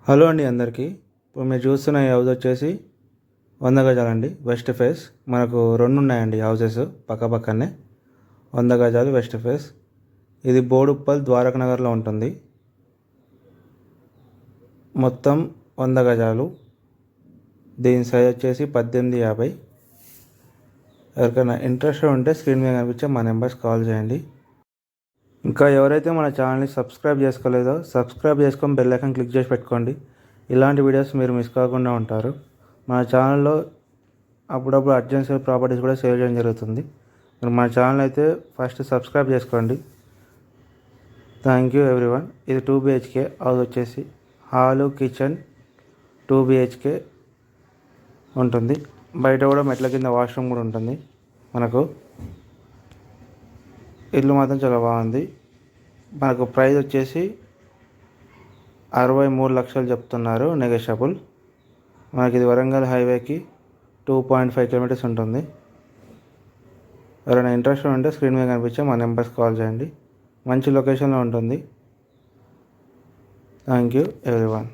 Hello అండి అందరికీ. ఇప్పుడు మీరు చూస్తున్న ఈ హౌస్ వచ్చేసి 100 గజాలండి, వెస్ట్ ఫేస్. మనకు 2 ఉన్నాయండి హౌసెస్ పక్కనే. 100 గజాలు వెస్ట్ ఫేస్. ఇది బోడుప్పల్ ద్వారకా నగర్లో ఉంటుంది. మొత్తం 100 గజాలు. దీని సైజ్ వచ్చేసి 1850. ఎవరికైనా ఇంట్రెస్ట్ ఉంటే స్క్రీన్ మీద కనిపించే మా నెంబర్స్ కాల్ చేయండి. ఇంకా ఎవరైతే మన ఛానల్ని సబ్స్క్రైబ్ చేసుకోలేదో సబ్స్క్రైబ్ చేసుకొని బెల్ ఐకాన్ క్లిక్ చేసి పెట్టుకోండి. ఇలాంటి వీడియోస్ మీరు మిస్ కాకుండా ఉంటారు. మన ఛానల్లో అప్పుడప్పుడు అర్జెన్సీ ప్రాపర్టీస్ కూడా సేవ్ చేయడం జరుగుతుంది. మీరు మన ఛానల్ అయితే ఫస్ట్ సబ్స్క్రైబ్ చేసుకోండి. Thank you everyone. ఇది 2 BHK హౌస్ వచ్చేసి హాలు, కిచెన్ 2 BHK ఉంటుంది. బయట కూడా మెట్ల కింద వాష్రూమ్ కూడా ఉంటుంది. మనకు ఇల్లు మాత్రం చాలా బాగుంది. మనకు ప్రైస్ వచ్చేసి 63 లక్షలు చెప్తున్నారు, నెగోషియబుల్. మనకి ఇది వరంగల్ హైవేకి 2.5 కిలోమీటర్స్ ఉంటుంది. ఎవరైనా ఇంట్రెస్ట్ ఉంటే స్క్రీన్ మీద కనిపించే మా నెంబర్స్ కాల్ చేయండి. మంచి లొకేషన్లో ఉంటుంది. Thank you everyone.